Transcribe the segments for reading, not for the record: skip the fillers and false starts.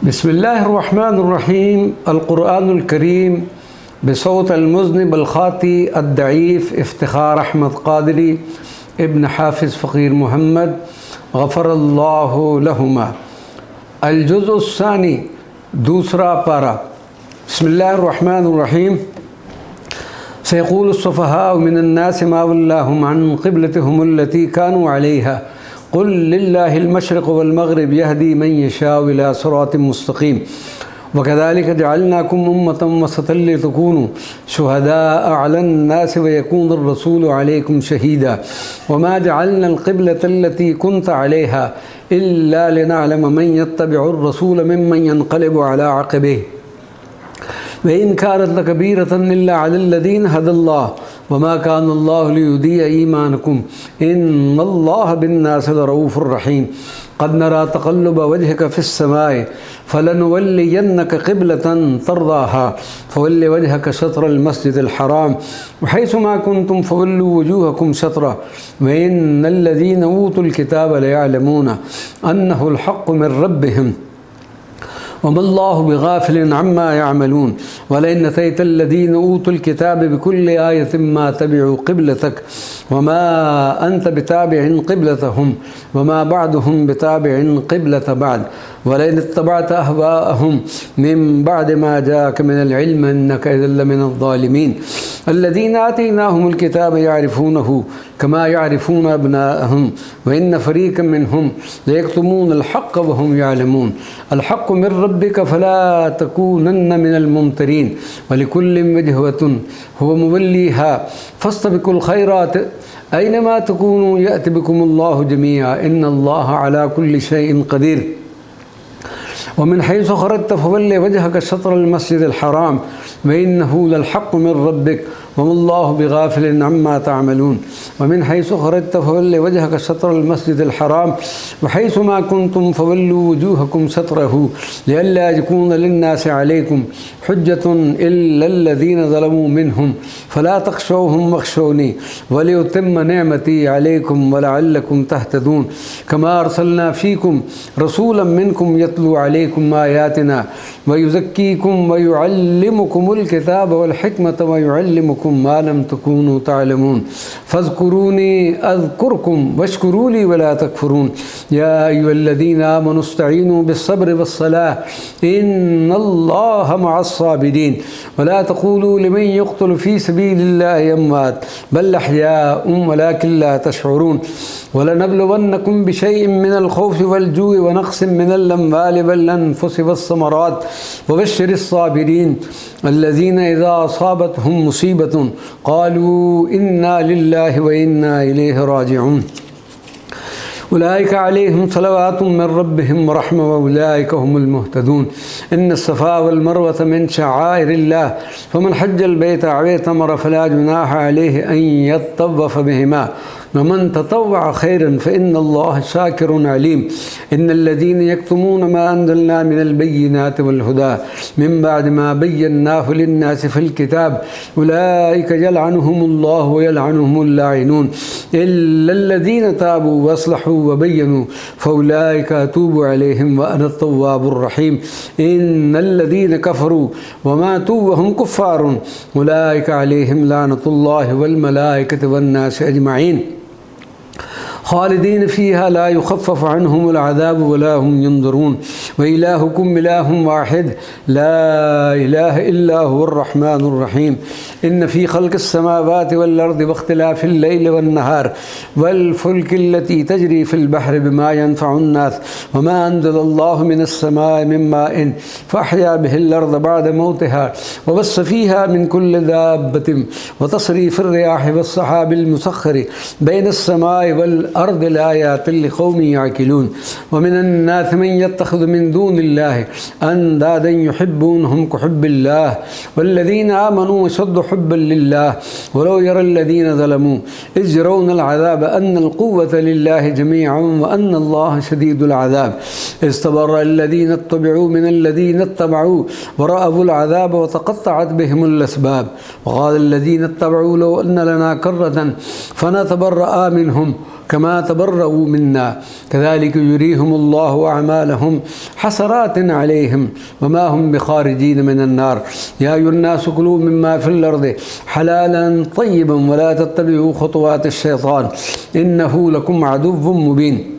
बिस्मिल्लाहिर्रहमानिर्रहीम। अल-कुरानुल करीम बसौत अल-मुज़निब अल-ख़ाती अद-दईफ़ इफ्तिख़ार अहमद क़ादरी इब्न हाफ़िज़ फ़क़ीर मोहम्मद ग़फ़रल्लाहु लहुमा। अल-जुज़्उस्सानी दूसरा पारा। बिस्मिल्लाहिर्रहमानिर्रहीम। सयक़ूलुस्सुफ़हाउ मिनन्नासि मा वल्लाहुम अन क़िब्लतिहुमुल्लती कानू अलैहा क़ुल लिल्लाहिल मशरिक़ु वल मग़रिब यहदी मन यशाउ इला सिरातिम मुस्तक़ीम वकज़ालिक जअलनाकुम उम्मतन वसतन लितकूनू शुहदाअ अलन्नासि वयकूनर रसूलु अलैकुम शहीदा वमा जअलनल क़िब्लतल्लती कुन्त अलैहा इल्ला लिनअलम मन यत्तबिउर रसूल मिम्मन यन्क़लिबु अला अक़िबिही व इन कानत लकबीरतन इल्ला अलल्लज़ीना हदल्लाह वमा कानल्लाहु लियुदिअ ईमानकुम इन्नल्लाह बिन्नासि लरऊफ़ुर रहीम। क़द नरा तक़ल्लुब वजहिक फ़िस्समाइ फ़लनुवल्लियन्नक क़िब्लतन तर्ज़ाहा फ़वल्लि वजहक शत्रल मस्जिदिल हराम वहैसुमा कुन्तुम फ़वल्लू वजूहकुम शत्रह व इन्नल्लज़ीना ऊतुल किताब लयअलमूना अन्नहुल हक़्क़ु मिर रब्बिहिम वमल्लाहु बिगाफ़िलिन अम्मा यअमलून वलइन अतैतल्लज़ीन ऊतुल किताब बिकुल्लि आयतिन मा तबिउ क़िब्लतक वमा अंत बिताबिइन क़िब्लतहुम वमा बअदुहुम बिताबिइन क़िब्लत बअद वलइन इत्तबअत अहवाअहुम मिन बअदि मा जाअक मिनल इल्म इन्नक इज़्ज़न लमिनज़ ज़ालिमीन। अल्लज़ीना आतैनाहुमुल किताब यअरिफ़ूनहु कमा यअरिफ़ून अब्नाअहुम व इन्न फ़रीक़म मिनहुम लयक्तुमूनल हक़्क़ वहुम यअलमून। अल हक़्क़ु मिर रब्बिक फ़ला तकूनन्न मिनल मुमतरीन वलिकुल्लिन वजहतुन हुव मुवल्लीहा फ़स्तबिकुल ख़ैरात ऐनमा तकूनू यअति बिकुमुल्लाहु जमीआ इन्नल्लाह अला कुल्लि शैइन क़दीर। वमिन हैसु ख़रजत फ़वल्लि वजहक शत्रल मस्जिदिल हराम व इन्नहु लल हक़्क़ु मिर रब्बिक वमल्लाहु बिगाफ़िलिन अम्मा तअमलून। वमिन हैसु ख़रजत फ़वल्लि वजहक शत्रल मस्जिदिल हराम वहैसुमा कुन्तुम फ़वल्लू वजूहकुम शत्रहु लिअल्ला यकून लिन्नासि अलैकुम हुज्जतुन इल्लल्लज़ीना ज़लमू मिनहुम फ़ला तख़शौहुम वख़शौनी वलिउतिम्म निअमती अलैकुम वलअल्लकुम तहतदून। कमा अरसलना फ़ीकुम रसूलन मिनकुम यतलू अलैकुम आयातिना वयुज़क्कीकुम वयुअल्लिमुकुमुल किताब वल हिकमत वयुअल्लिमुकुम मा लम तकूनू तअलमून फ़ज़्कुरूनी अज़्कुरकुम वश्कुरूली वला तकफ़ुरून। या अय्युहल्लज़ीना आमनू इस्तईनू बिस्सब्रि वस्सलाह इन्नल्लाह मअस्साबिरीन वला तक़ूलू लिमन युक़्तलु फ़ी सबीलिल्लाहि अम्वात बल अहयाउन वलाकिन ला तशऊरून। वलनब्लुवन्नकुम बिशैइन मिनल ख़ौफ़ि वल-जू'i व नक़्सिन मिनल अम्वालि वल-अनफ़ुसि वस्समरात वबश्शिरिस साबिरीन अल्लज़ीना इज़ा असाबतहुम मुसीबतुन क़ालू इन्ना लिल्लाहि व इन्ना इलैहि राजिऊन। उलाइका अलैहिम सलवातुम मिर रब्बिहिम व रहमा व उलाइका हुमुल मुहतदून। इन्नस-सफ़ा वल मरवत मिन शआइरिल्लाह फमन हज्जल बैता अव इतमर फला जुनाह अलैहि अन यत्तवफ़ बिहिमा वमन ततव्वअ खैरन फ़इन्नल्लाह शाकिरुन अलीम। इन्नल्लज़ीना यक्तुमून मा अंज़लना मिनल बय्यिनाति वल हुदा मिन बअदि मा बय्यन्नाहु लिन्नासि फ़िल किताब उलाइका यलअनुहुमुल्लाहु व यलअनुहुमुल लाइनून इल्लल्लज़ीना ताबू वअस्लहू व बय्यनू फ़उलाइका अतूबु अलैहिम व अना तव्वाबुर रहीम। इन्नल्लज़ीना कफ़रू व मातू व हुम कुफ़्फ़ारुन उलाइका अलैहिम लानतुल्लाहि वल मलाइकति वन नासि अजमईन ख़ालिदीन फ़ीहा ला युख़फ़फ़ अन्हुमुल अज़ाब वला हुम युनज़रून व इलाहुकुम इलाहुन वाहिद ला इलाहा इल्ला हुवर रहमानुर रहीम। इन्न फ़ी ख़ल्क़िस समावाति वल अर्दि वख्तिलाफ़िल लैलि वन नहार वल फ़ुल्किल्लती तजरी फ़िल बहरि बिमा यनफ़उन नास वमा अंज़लल्लाहु मिनस समाइ मिन माइन फ़अहया बिहिल अर्द बअद मौतिहा व बस्स फ़ीहा मिन कुल्लि दाब्बतिन व तसरीफ़िर रियाहि वस्सहाबिल मुसख़्ख़रि बैनस समाइ वल अर्द लायातिन लिक़ौमिन यअक़िलून। व मिनन नासि मन यत्तख़िज़ु मिन दूनिल्लाहि अंदादन युहिब्बूनहुम कहुब्बिल्लाह वल्लज़ीना आमनू अशद्दु हुब्बन लिल्लाह वलौ यरल्लज़ीना ज़लमू इज़ यरौनल अज़ाब अन्नल क़ुव्वता लिल्लाहि जमीअन व अन्नल्लाह शदीदुल अज़ाब। इज़ तबर्रअल्लज़ीना इत्तबअू मिनल्लज़ीना इत्तबअू व रअवुल अज़ाब व तक़त्तअत बिहिमुल अस्बाब व क़ालल्लज़ीना इत्तबअू लौ अन्न लना कर्रतन फ़नतबर्रअ मिनहुम كما تبرؤوا منا كذلك يريهم الله أعمالهم حسرات عليهم وما هم بخارجين من النار يا أيها الناس كلوا مما في الأرض حلالا طيبا ولا تتبعوا خطوات الشيطان إنه لكم عدو مبين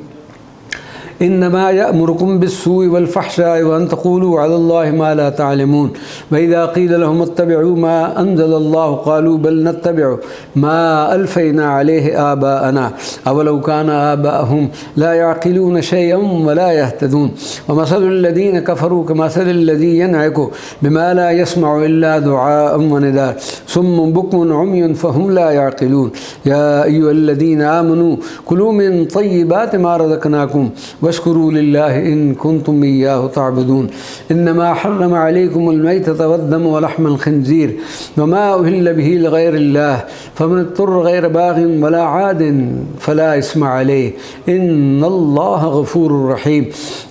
إنما يأمركم بالسوء والفحشاء وأن تقولوا على الله ما لا تعلمون وإذا قيل لهم اتبعوا ما أنزل الله قالوا بل نتبع ما ألفينا عليه آباءنا أولو كان آباءهم لا يعقلون شيئا ولا يهتدون ومثل الذين كفروا كمثل الذي ينعق بما لا يسمع إلا دعاء ونداء صم بكم عمي فهم لا يعقلون يا أيها الذين آمنوا كلوا من طيبات ما رزقناكم واشكروا لله إن كنتم إياه تعبدون إنما حرم عليكم الميتة والدم ولحم الخنزير وما أهل به لغير الله فمن اضطر غير باغ ولا عاد فلا إثم عليه إن الله غفور رحيم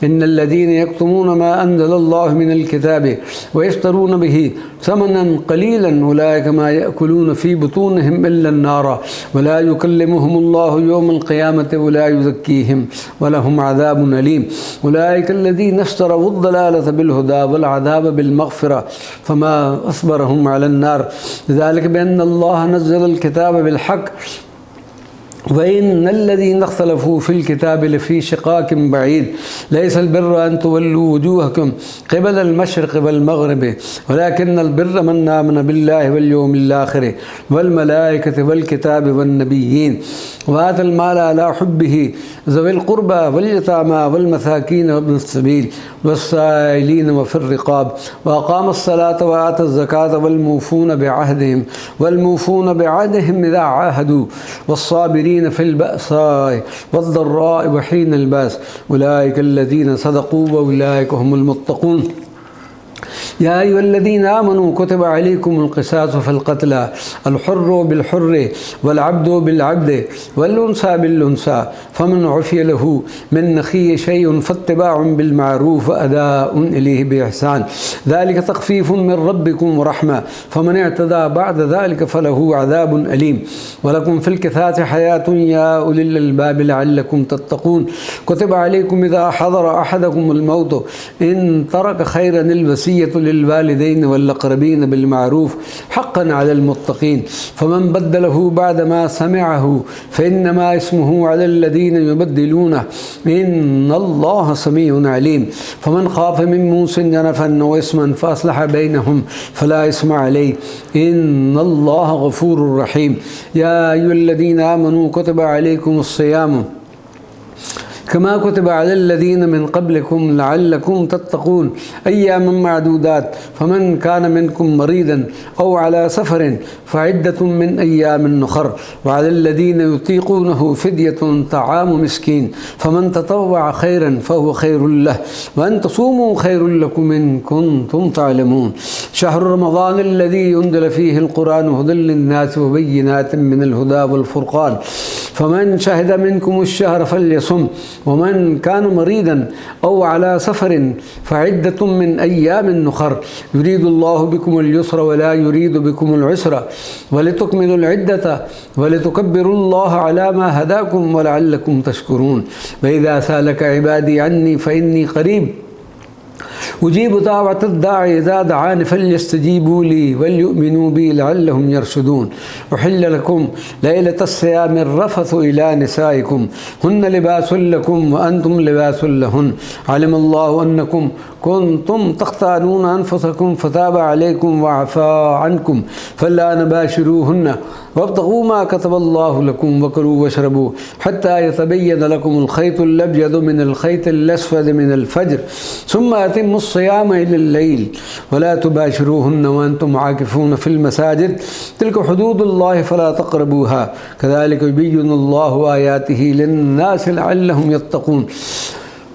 إن الذين يكتمون ما أنزل الله من الكتاب ويشترون به ثمنا قليلا أولئك ما يأكلون في بطونهم إلا النار ولا يكلمهم الله يوم القيامة ولا يزكيهم ولهم عذاب أليم أولئك الذين اشتروا الضلالة بالهدى والعذاب بالمغفرة فما أصبرهم على النار ذلك بأن الله نزل الكتاب بالحق وإن الذين اختلفوا في الكتاب لفي شقاق بعيد ليس البر أن تولوا وجوهكم قبل المشرق والمغرب ولكن البر من آمن بالله واليوم الآخر والملائكة والكتاب والنبيين وآتى المال على حبه ذوي القربى واليتامى والمساكين وابن السبيل والسائلين وفي الرقاب وأقام الصلاة وآتى الزكاة والموفون بعهدهم إذا عاهدوا والصابرين في البأساء والضراء وحين البأس أولئك الذين صدقوا وأولئك هم المتقون يا أيها الذين آمنوا كتب عليكم القصاص في القتلى الحر بالحر والعبد بالعبد والأنثى بالأنثى فمن عفي له من أخيه شيء فاتباع بالمعروف وأداء إليه بإحسان ذلك تخفيف من ربكم ورحمة فمن اعتدى بعد ذلك فله عذاب أليم ولكم في القصاص حياة يا أولي الألباب لعلكم تتقون كتب عليكم إذا حضر أحدكم الموت إن ترك خيرا الوصية للوالدين والأقربين بالمعروف حقا على المتقين فمن بدله بعد ما سمعه فإنما اسمه على الذين يبدلونه إن الله سميع عليم فمن خاف من موص جنفا أو إثما فأصلح بينهم فلا إثم عليه إن الله غفور رحيم يا أيها الذين آمنوا كتب عليكم الصيام كما كتب على الذين من قبلكم لعلكم تتقون أياما معدودات فمن كان منكم مريضا أو على سفر فعدة من أيام أخر وعلى الذين يطيقونه فدية طعام مسكين فمن تطوع خيرا فهو خير له وأن تصوموا خير لكم إن كنتم تعلمون شهر رمضان الذي أنزل فيه القرآن هدى للناس وبينات من الهدى والفرقان فمن شهد منكم الشهر فليصم ومن كان مريضا أو على سفر فعدة من أيام أخر يريد الله بكم اليسر ولا يريد بكم العسر ولتكملوا العدة ولتكبروا الله على ما هداكم ولعلكم تشكرون وإذا سألك عبادي عني فإني قريب أجيب دعوة الداعي إذا دعاني فليستجيبوا لي وليؤمنوا بي لعلهم يرشدون أحل لكم ليلة الصيام الرفث إلى نسائكم هن لباس لكم وأنتم لباس لهن علم الله أنكم كنتم تختانون أنفسكم فتاب عليكم وعفى عنكم فلا نباشروهن وابتغوا ما كتب الله لكم وكلوا واشربوا حتى يتبين لكم الخيط الأبيض من الخيط الأسود من الفجر ثم أتموا الصيام إلى الليل ولا تباشروهن وأنتم عاكفون في المساجد تلك حدود الله فلا تقربوها كذلك يبين الله آياته للناس لعلهم يتقون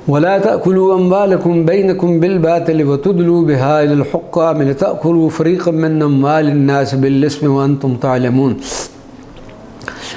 ولا تأكلوا أموالكم بينكم بالباطل وتدلوا بها إلى الحكام لتأكلوا فريقا من أموال الناس بالإثم وأنتم تعلمون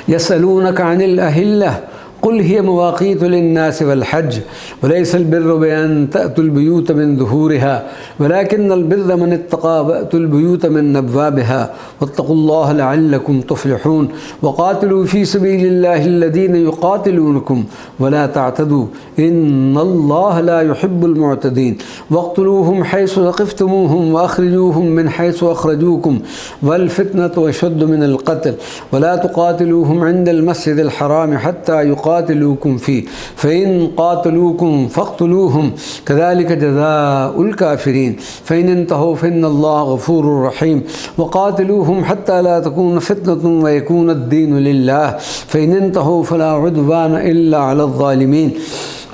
يسألونك عن الأهلة قل هي مواقيت للناس والحج وليس البر بأن تأتوا البيوت من ظهورها ولكن البر من اتقى وأتوا البيوت من أبوابها واتقوا الله لعلكم تفلحون وقاتلوا في سبيل الله الذين يقاتلونكم ولا تعتدوا إن الله لا يحب المعتدين واقتلوهم حيث ثقفتموهم وأخرجوهم من حيث أخرجوكم والفتنة أشد من القتل ولا تقاتلوهم عند المسجد الحرام حتى يقاتلوكم فيه فإن قاتلوكم فاقتلوهم كذلك جزاء الكافرين فإن انتهوا فإن الله غفور رحيم وقاتلوهم حتى لا تكون فتنة ويكون الدين لله فإن انتهوا فلا عدوان إلا على الظالمين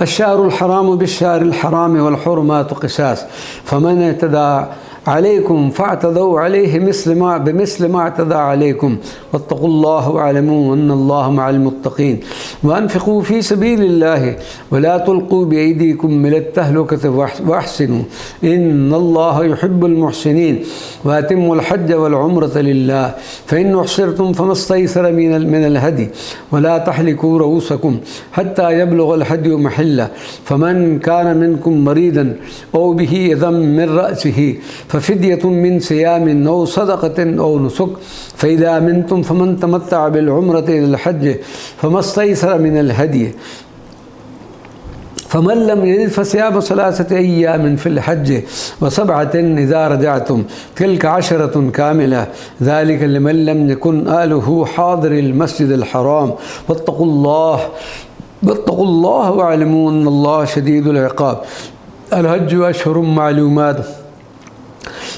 الشهر الحرام بالشهر الحرام والحرمات قصاص فمن اعتدى عليكم فاعتدوا عليه بمثل ما اعتدى عليكم واتقوا الله واعلموا أن الله مع المتقين وأنفقوا في سبيل الله ولا تلقوا بأيديكم إلى التهلكة واحسنوا إن الله يحب المحسنين وأتموا الحج والعمرة لله فإن أحصرتم فما استيسر من الهدي ولا تحلقوا رؤوسكم حتى يبلغ الهدي محله فمن كان منكم مريضا أو به أذى من رأسه ففدية من صيام أو صدقة أو نسك فإذا أمنتم فمن تمتع بالعمرة إلى الحج فما استيسر من الهدي فمن لم يجد فصيام 3 أيام في الحج و7 إذا رجعتم تلك 10 كاملة ذلك لمن لم يكن أهله حاضر المسجد الحرام واتقوا الله واعلموا أن الله شديد العقاب الحج أشهر معلومات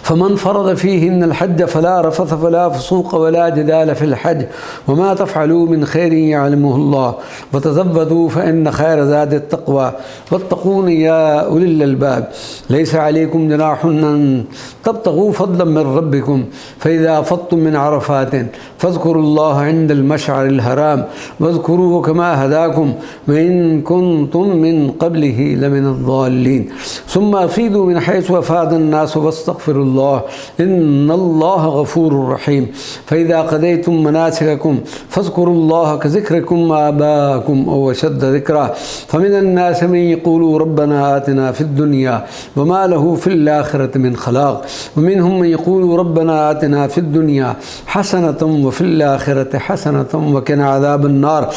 فمن فرض فيهن الحج فلا رفث ولا فسوق ولا جدال في الحج وما تفعلوا من خير يعلمه الله وتزودوا فإن خير زاد التقوى واتقون يا أولي الألباب ليس عليكم جناح أن تبتغوا فضلا من ربكم فإذا أفضتم من عرفات فاذكروا الله عند المشعر الحرام واذكروه كما هداكم وإن كنتم من قبله لمن الضالين ثم أفيدوا من حيث أفاد الناس واستغفروا الله إن الله غفور رحيم فإذا قضيتم مناسككم فاذكروا الله كذكركم آباءكم أو أشد ذكرا فمن الناس من يقول ربنا آتنا في الدنيا وما له في الآخرة من خلاق ومنهم من يقول ربنا آتنا في الدنيا حسنة وفي الآخرة حسنة وقنا عذاب النار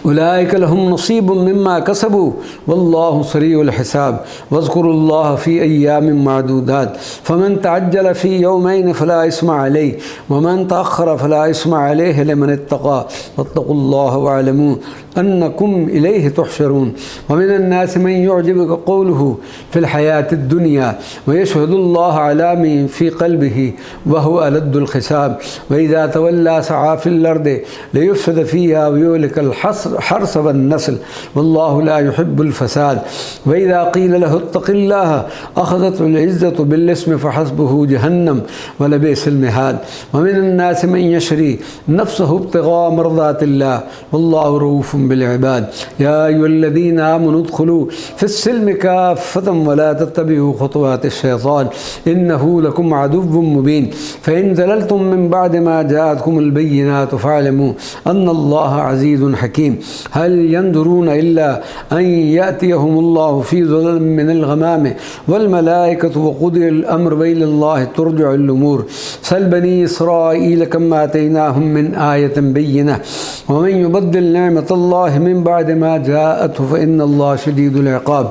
أولئك لهم نصيب مما كسبوا والله سريع الحساب واذكروا الله في أيام معدودات فمن تعجل في يومين فلا إثم عليه ومن تأخر فلا إثم عليه لمن اتقى واتقوا الله واعلموا أنكم إليه تحشرون ومن الناس من يعجبك قوله في الحياة الدنيا ويشهد الله على من في قلبه وهو ألد الخصام وإذا تولى سعى في الأرض ليفسد فيها ويهلك الحرث والنسل والله لا يحب الفساد وإذا قيل له اتق الله أخذته العزة بالاسم فحسبه جهنم ولبئس المهاد ومن الناس من يشري نفسه ابتغاء مرضات الله والله رؤوف بالعباد يا أيها الذين آمنوا ادخلوا في السلم كافة ولا تتبعوا خطوات الشيطان إنه لكم عدو مبين فإن زللتم من بعد ما جاءتكم البينات فاعلموا أن الله عزيز حكيم هل ينظرون إلا أن يأتيهم الله في ظلل من الغمام والملائكة وقضي الأمر وإلى الله ترجع الأمور سل بني إسرائيل كم آتيناهم من آية بينة ومن يبدل نعمة الله من بعد ما جاءته فإن الله شديد العقاب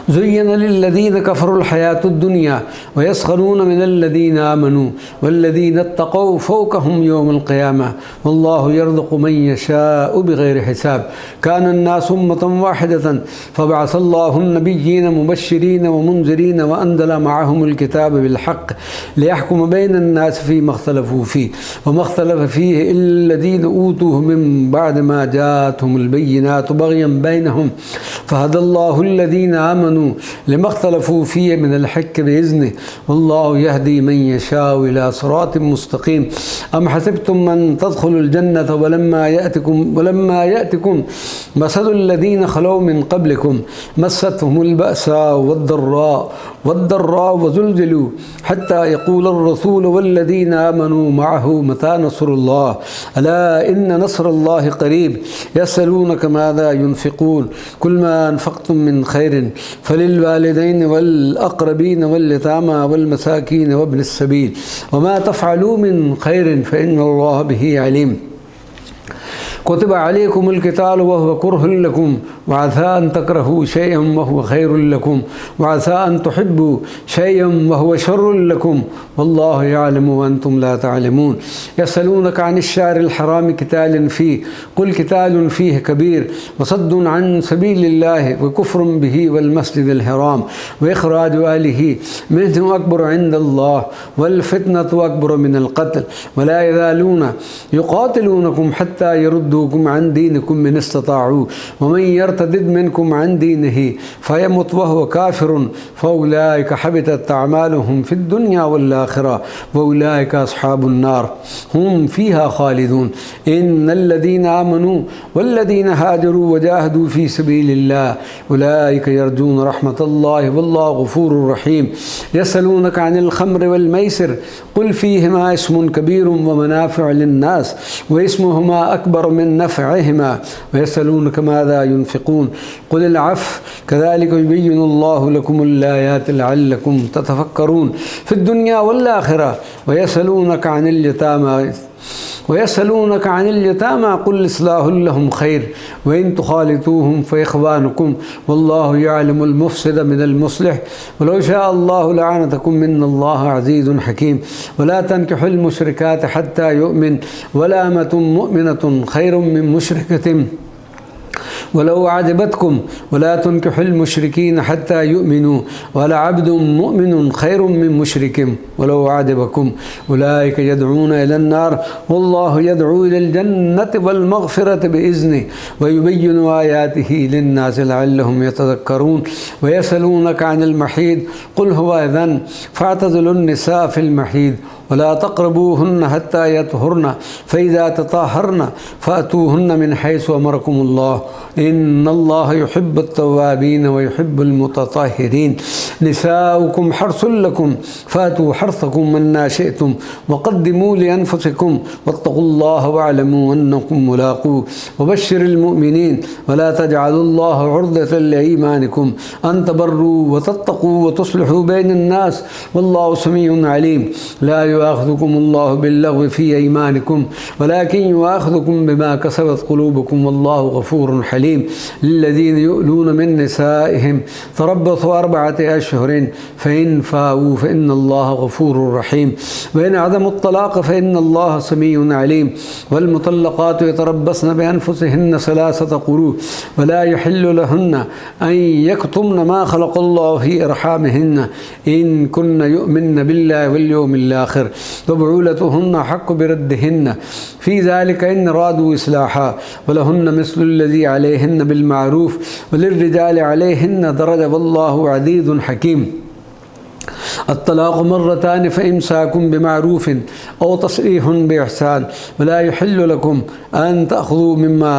زين للذين كفروا الحياة الدنيا ويسخرون من الذين آمنوا والذين اتقوا فوقهم يوم القيامة والله يرزق من يشاء بغير حساب كان الناس أمة واحدة فبعث الله النبيين مبشرين ومنذرين وأنزل معهم الكتاب بالحق ليحكم بين الناس فيما اختلفوا فيه وما اختلف فيه إلا الذين أوتوه من بعد ما جاءتهم البينات بغيا بينهم فهدى الله الذين آمنوا لما اختلفوا فيه من الحق بإذنه والله يهدي من يشاء إلى صراط مستقيم أم حسبتم من تدخلوا الجنة ولما يأتكم مثل الذين خلوا من قبلكم مستهم البأساء والضراء वद्दर्रा वज़ुल्ज़िलू हत्ता यक़ूलर रसूल वल्लज़ीना आमनू मअहू मता नस्रुल्लाह अला इन्न नस्रल्लाहि क़रीब यसअलूनका माज़ा युनफ़िक़ून कुल मा अनफ़क़्तुम मिन ख़ैरिन फ़लिल वालिदैन वल अक़रबीन वल यतामा वल मसाकीन वब्निस सबील वमा तफ़अलू मिन ख़ैरिन फ़इन्नल्लाह बिही अलीम। कुतिब अलैकुमुल क़िताल वहुव कुरहुल लकुम वअसा अन तकरहू शैअन वहुव खैरुल लकुम वअसा अन तुहिब्बू शैअन वहुव शर्रुल लकुम वल्लाहु यअलमु व अंतुम ला तअलमून। यसअलूनका अनिश-शहरिल हराम क़ितालिन फ़ीह कुल क़ितालुन फ़ीह कबीर वसद्दुन अन सबीलिल्लाहि व कुफ़्रुन बिही वल मस्जिदिल हराम व इख़राजु अहलिही मिन्हु अकबरु इंदल्लाह वल फ़ितनतु अकबरु मिनल क़त्ल वला यज़ालूना युक़ातिलूनकुम हत्ता यरुद्दूकुम अन दीनिकुम इन इस्तताअू वमन यर्तदिद मिनकुम अन दीनिही फ़यमुत वहुव काफ़िरुन फ़उलाइका हबितत अअमालुहुम फ़िद्दुन्या वल आख़िरह वउलाइका अस्हाबुन नार हुम फ़ीहा ख़ालिदून। इन्नल्लज़ीना आमनू वल्लज़ीना हाजरू वजाहदू फ़ी सबीलिल्लाह उलाइका यरजून रहमतल्लाहि वल्लाहु गफ़ूरुर रहीम। यसअलूनका अनिल ख़म्रि वल मैसिर कुल फ़ीहिमा इस्मुन कबीरुन व मनाफ़िअु लिन्नास व इस्मुहुमा अकबर मिन नफ़अहिमा व यसअलूनका माज़ा युनफ़िक़ून कुलिल अफ़्व कज़ालिका युबय्यिनुल्लाहु लकुमुल आयाति लअल्लकुम ततफ़क्करून फ़िद्दुन्या वल आख़िरह व यसअलूनका अनिल यतामा कुल इस्लाहुल लहुम खैर व इन तुख़ालितूहुम फ़इख़वानुकुम वल्लाहु यअलमुल मुफ़्सिद मिनल मुस्लिह वलौ शाअ अल्लाहु लअनतकुम इन्नल्लाह अज़ीज़ुन हकीम। वला तन्किहुल मुशरिकात हत्ता युमिन वला अमतुम मुमिनतुन खैरुम मिन मुशरिकतिन वलौ अअजबतकुम वला तुनकिहुल मुशरिकीन हत्ता युमिनू वला अब्दुम मुमिनुन खैरुम मिन मुशरिकिन वलौ अअजबकुम उलाइका यदऊना इलन नार वल्लाहु यदऊ इलल जन्नति वल मग़फ़िरति बिइज़्निहि व युबय्यिनु आयातिही लिन्नासि लअल्लहुम यतज़क्करून। व यसअलूनका अनिल महीद कुल हुवा अज़न फ़अतज़िलुन निसा फ़िल महीद वला तक़रबूहुन्न हत्ता यतहुरन फ़इज़ा तताहरन फ़अतूहुन्न मिन हैसु अमरकुमुल्लाह इन्नल्लाह युहिब्बुत तव्वाबीन व युहिब्बुल मुतत्तहिरीन। निसाउकुम हर्सुल लकुम फ़अतू हर्सकुम अन्ना शिअ्तुम वक़द्दिमू लिअन्फुसिकुम वत्तक़ुल्लाह वअलमू अन्नकुम मुलाक़ूहु वबश्शिरिल मुमिनीन वला तजअलुल्लाह उर्दतन लिईमानिकुम अन तबर्रू व तत्तक़ू व तुस्लिहू बैनन नास वल्लाहु समीउन अलीम। ला युआख़िज़ुकुमुल्लाहु बिल्लग़्वि फ़ी अयमानिकुम वलाकिन युआख़िज़ुकुम बिमा कसबत क़ुलूबुकुम वल्लाहु गफ़ूरुन हलीम। लिल्लज़ीना युअलूना मिन निसाइहिम तरब्बुसु अर्बअति अशहुरिन फ़इन फ़ाऊ फ़इन्नल्लाह गफ़ूरुर रहीम व इन अज़मुत तलाक़ फ़इन्नल्लाह समीउन अलीम। वल मुतल्लक़ातु यतरब्बस्न बिअन्फुसिहिन्न सलासत क़ुरू वला यहिल्लु लहुन्ना अन यक्तुमन मा ख़लक़ल्लाहु फ़ी अरहामिहिन्न इन कुन्न युमिन्न बिल्लाहि वल यौमिल आख़िर व बुऊलतुहुन्ना हक़्क़ु बिरद्दिहिन्न फ़ी ज़ालिका इन अरादू इस्लाहा वलहुन्न मिस्लुल्लज़ी अलैहिन्न बिलमारूफ़ वलिर्रिजालि अलैहिन्न दरजा वल्लाहु अज़ीज़ुन हकीम। अत्तलाक़ु मर्रतानि फ़इम्साकुम बिमारूफ़िन औ तस्रीहुन बिइहसान वला यहिल्लु लकुम अन तअख़ुज़ू मिम्मा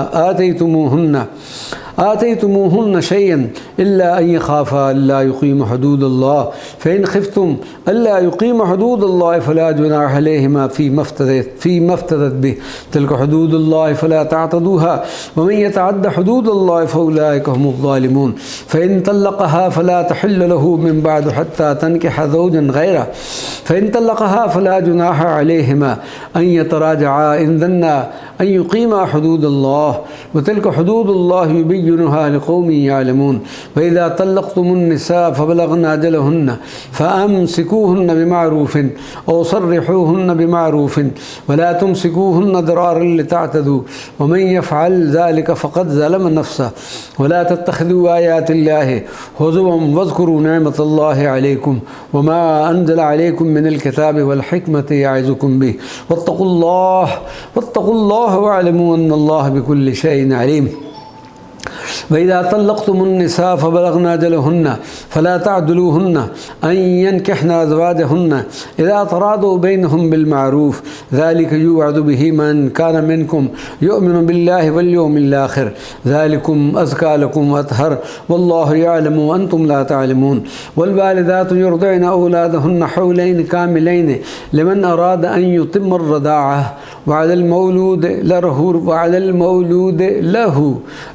आतैतुमूहुन्न शैअन इल्ला अन यख़ाफ़ा अल्ला युक़ीमा हुदूदल्लाह फ़इन ख़िफ़्तुम अल्ला युक़ीमा हुदूदल्लाह फ़ला जुनाह अलैहिमा फ़ीमा इफ़्तदत बिही तिल्का हुदूदुल्लाह फ़ला तअतदूहा वमन यतअद्द हुदूदल्लाह फ़उलाइका हुमुज़्ज़ालिमून। फ़इन तल्लक़हा फ़ला तहिल्लु लहू मिन बअदु हत्ता तनकिह ज़ौजन ग़ैरह फ़इन तल्लक़हा फ़ला जुनाह अलैहिमा अन यतराजआ इन ज़न्ना अन युक़ीमा हुदूदल्लाह व तिल्का हुदूदुल्लाह युबय्यिनुहा लिक़ौमिन यअलमून। व इज़ा तल्लक़्तुमुन निसा फ़बलग़न अजलहुन्न फ़अम्सिकूहुन्न बिमारूफ़िन औ सर्रिहूहुन्न बिमारूफ़िन वला तुमसिकूहुन्न दरारन लितअतदू वमन यफ़अल ज़ालिका फ़क़द ज़लम नफ़्सहु वला तत्तख़िज़ू आयातिल्लाहि हुज़ुवन वज़्कुरू निअमतल्लाहि अलैकुम वमा अनज़ल अलैकुम मिनल किताबि वल हिकमति यअज़ुकुम बिही वत्तक़ुल्लाह वअलमू अन्नल्लाह बिकुल्लि शैइन अलीम। वइज़ा तल्लक़्तुमुन्निसा फ़बलग़ना अजलहुन्ना फ़ला तअदलूहुन्ना अन यनकिहना अज़वाजहुन्ना इज़ा तरादू बैनहुम बिलमारूफ़ ज़ालिका युअज़ु बिही मन कान मिनकुम युमिनु बिल्लाहि वल यौमिल आख़िर ज़ालिकुम अज़का लकुम वअत्हर वल्लाहु यअलमु व अंतुम ला तअलमून वल वालिदातु युरदिअना औलादहुन्ना हौलैन कामिलैन लिमन अरादा अन युतिम्मा अर्रदाअह वअलल मौलूद लहु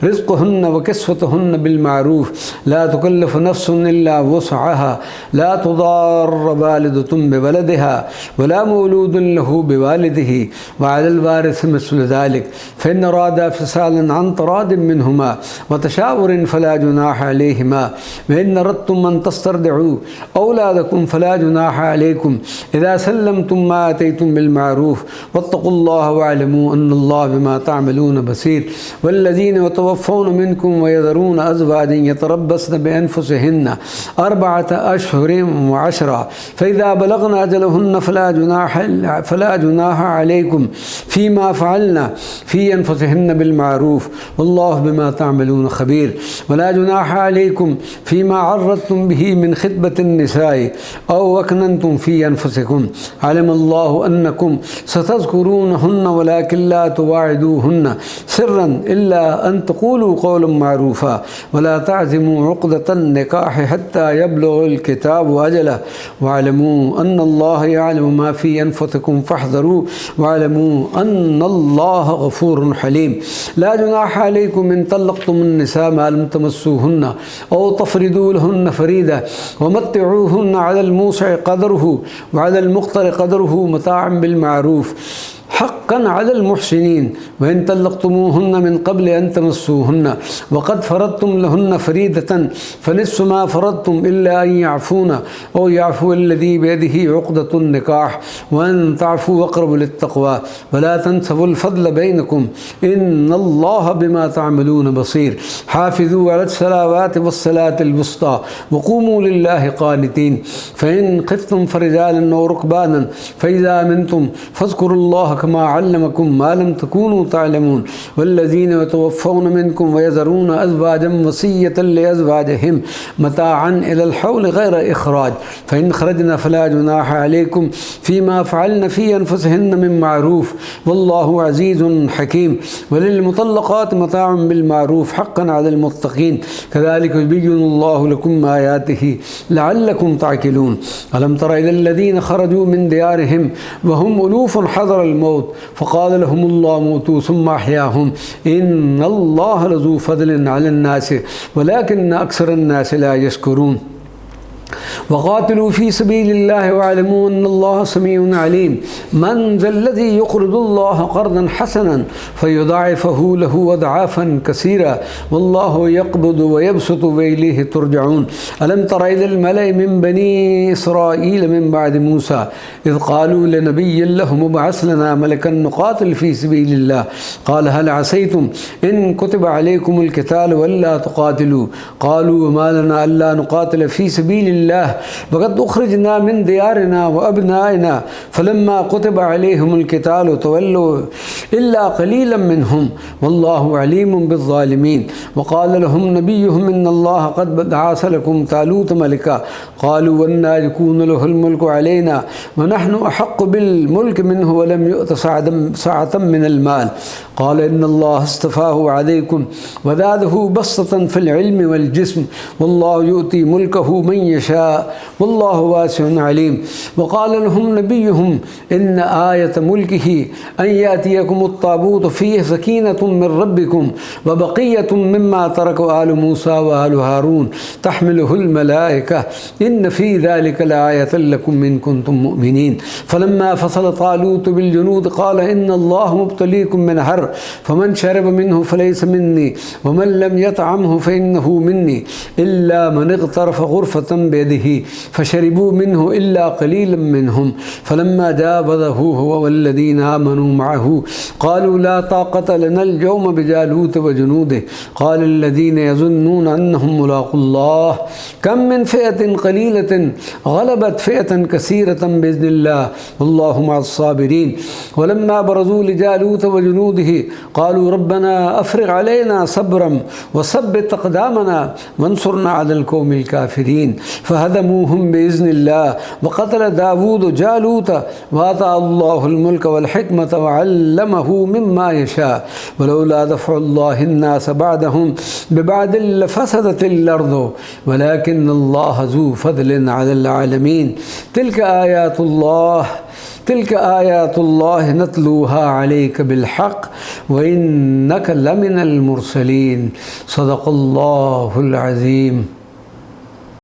रिज़्क़ुहुन्ना व किस्वतुहुन्ना बिलमारूफ़ ला तुकल्लिफ़ु नफ़्सुन इल्ला वुस्अहा ला तुदार्र वालिदतुन बिवलदिहा वला मौलूदुन लहु बिवालिदिही वअलल वारिसि मिस्लु ज़ालिक फ़इन अरादा फ़िसालन अन तरादिन मिनहुमा व तशावुरिन फ़ला जुनाह अलैहिमा व इन अरदतुम अन तस्तरदिउ औलादकुम फ़ला जुनाह अलैकुम इज़ा सल्लमतुम मा आतैतुम बिलमारूफ़ वत्तक़ुल्लाह वअलमू अन्नल्लाह बिमा तअमलून बसीर वल्लज़ीना यतवफ़्फ़ौना मिनकुम वयज़रून अज़वाजन यतरब्बस्न बिअन्फुसिहिन्ना अर्बअत अशहुरिन व अशरा फ़इज़ा बलग़ना अजलहुन्ना फ़ला जुनाह अलैकुम फ़ीमा फ़अलना फ़ी अन्फुसिहिन्ना बिलमारूफ़ वल्लाहु बिमा तअमलून ख़बीर वला जुनाह अलैकुम फ़ीमा अर्रदतुम बिही मिन ख़ित्बतिन निसाई औ अकननतुम फ़ी अन्फुसिकुम अलिमल्लाहु अन्नकुम सतज़कुरूनहुन्ना वलाकिन ला तुवाइदूहुन्ना सिर्रन इल्ला अन तक़ूलू क़ौलन मारूफ़ा वला तअज़िमू उक़दतन निकाह हत्ता यबलुग़ल किताबु अजलहु वअलमू अन्नल्लाह यअलमु मा फ़ी अनफ़ुसिकुम फ़हज़रू वअलमू अन्नल्लाह गफ़ूरुन हलीम ला जुनाह अलैकुम इन तल्लक़्तुमुन्निसा मा लम तमस्सूहुन्ना औ तफ़रिदू लहुन्ना फ़रीदा वमत्तिऊहुन्ना अलल मूसिअ क़दरुहु वअलल मुक़्तरि क़दरुहु मताअन बिलमारूफ़ हक़्क़न अलल मुहसिनीन व इन तल्लक़्तुमूहुन्ना मिन क़ब्ल अन तमस्सूहुन्ना वक़द फ़रज़्तुम लहुन्ना फ़रीदतन फ़निस्फ़ु मा फ़रज़्तुम इल्ला अन यअफ़ूना औ यअफ़ू अल्लज़ी बियदिही उक़दतुन निकाह व अन तअफ़ू अक़रबु लित्तक़वा वला तंसवुल फ़ज़्ल बैनकुम इन्नल्लाह बिमा तअमलून बसीर हाफ़िज़ू अलस्सलावाति वस्सलातिल वुस्ता वक़ूमू लिल्लाहि क़ानितीन फ़इन ख़िफ़्तुम फ़रिजालन औ रुकबानन फ़इज़ा अमिनतुम फ़ज़्कुरुल्लाह कमा अल्लमकुम मा लम तकूनू तअलमून वल्लज़ीना यतवफ़्फ़ौना मिनकुम वयज़रून अज़वाजन वसिय्यतन लिअज़वाजिहिम मताअन इलल हौल गैर इख़राज फ़इन ख़रजना फ़ला जुनाह अलैकुम फ़ीमा फ़अलना फ़ी अनफ़ुसिहिन्ना मिन मारूफ़ वल्लाहु अज़ीज़ुन हकीम वलिलमुतल्लक़ाति मताअन बिलमारूफ़ हक़्क़न अलल मुत्तक़ीन कज़ालिका युबय्यिनुल्लाहु लकुम आयातिही लअल्लकुम तअक़िलून अलम तरा इलल्लज़ीना ख़रजू मिन दियारिहिम वहुम उलूफ़ुन हज़रल मौत फ़क़ाल लहुमुल्लाहु मूतू सुम्मा अहयाहुम इन्नल्लाह लज़ू फ़ज़लिन अलन नास वलाकिन्न अक्सरन्नास ला यशकुरून वक़ातिलू फ़ी सबीलिल्लाहि वअलमू अन्नल्लाह समीउन अलीम मन ज़ल्लज़ी युक़रिदुल्लाह क़र्ज़न हसनन फ़युज़ाइफ़हु लहु अज़आफ़न कसीरा वल्लाहु यक़बिदु व यबसुतु व इलैहि तुरजऊन अलम तरा इलल मलइ मिन बनी इस्राईल मिन बअदि मूसा इज़ क़ालू लिनबिय्यिन लहुम इब्अस लना मलकन नुक़ातिल फ़ी सबीलिल्लाह क़ाल हल असैतुम इन कुतिबा अलैकुमुल क़ितालु अल्ला तुक़ातिलू क़ालू वमा लना अल्ला नुक़ातिल फ़ी सबीलिल्लाह वक़द उख़रिजना मिन दियारिना व अबनाइना फ़लम्मा कुतिबा अलैहिमुल क़ितालु तवल्लू इल्ला क़लीलन मिनहुम वल्लाहु अलीमुन बिज़्ज़ालिमीन वक़ाल लहुम नबियुहुम इन्नल्लाह क़द बअस लकुम तालूत मलिका क़ालू अन्ना यकूनु लहुल मुल्कु अलैना व नहनु अहक़्क़ु बिल मुल्कि मिन्हु व लम युअत सअतन मिनल माल क़ाल इन्नल्लाह इस्तफ़ाहु अलैकुम व ज़ादहु बस्ततन फ़िल इल्मि वल जिस्म वल्लाहु युअती मुल्कहु मन यशा वल्लाहु वासिउन अलीम वक़ाल लहुम नबियुहुम इन्न आयत मुल्किही अन यातियकुमुत ताबूत फ़ीहि सकीनतुम मिन रब्बिकुम व बक़िय्यतुम मिम्मा तरक आलु मूसा व आलु हारून तहमिलुहुल मलाइका इन फ़ी ज़ालिका लआयतन लकुम इन कुंतुम मुमिनीन फ़लम्मा फ़सल तालूत बिल जुनूद क़ाल इन्नल्लाह मुब्तलीकुम मिनहर फ़मन शरिब मिन्हु फ़लैसा मिन्नी व मन लम यतअमहु फ़इन्नहु मिन्नी इल्ला मन इग़्तरफ़ ग़ुरफ़तन बियदिही फ़शरिबू मिन्हु इल्ला क़लीलन मिनहुम फ़लम्मा जावज़हु हुवा वल्लज़ीना आमनू मअहु क़ालू ला ताक़त लनल यौम बिजालूत व जुनूदिही क़ाल अल्लज़ीना यज़ुन्नून अन्नहुम मुलाक़ुल्लाह कम मिन फ़िअतिन क़लीलतिन ग़लबत फ़िअतन कसीरतन बिइज़्निल्लाह वल्लाहु मअस साबिरीन वलम्मा बरज़ू लिजालूत व जुनूदिही क़ालू रब्बना अफ़रिग़ अलैना सब्रम वसब्बित अक़दामना वंसुरना अलल क़ौमिल काफ़िरीन फ़हदमूहुम बिइज़्निल्लाह वक़तल दाऊद जालूत वआताहुल मुल्क वल हिकमत वअल्लमहु मिम्मा यशा वलौला दफ़उल्लाहि अन्नास बअदहुम बिबअदिल लफ़सदतिल अर्ज़ु वलाकिन्नल्लाह ज़ू फ़ज़लिन अलल आलमीन तिल्क आयातुल्लाह नतलूहा अलैका बिलहक़ व इन्नका लमिनल मुरसलीन सदक़ल्लाहुल अज़ीम।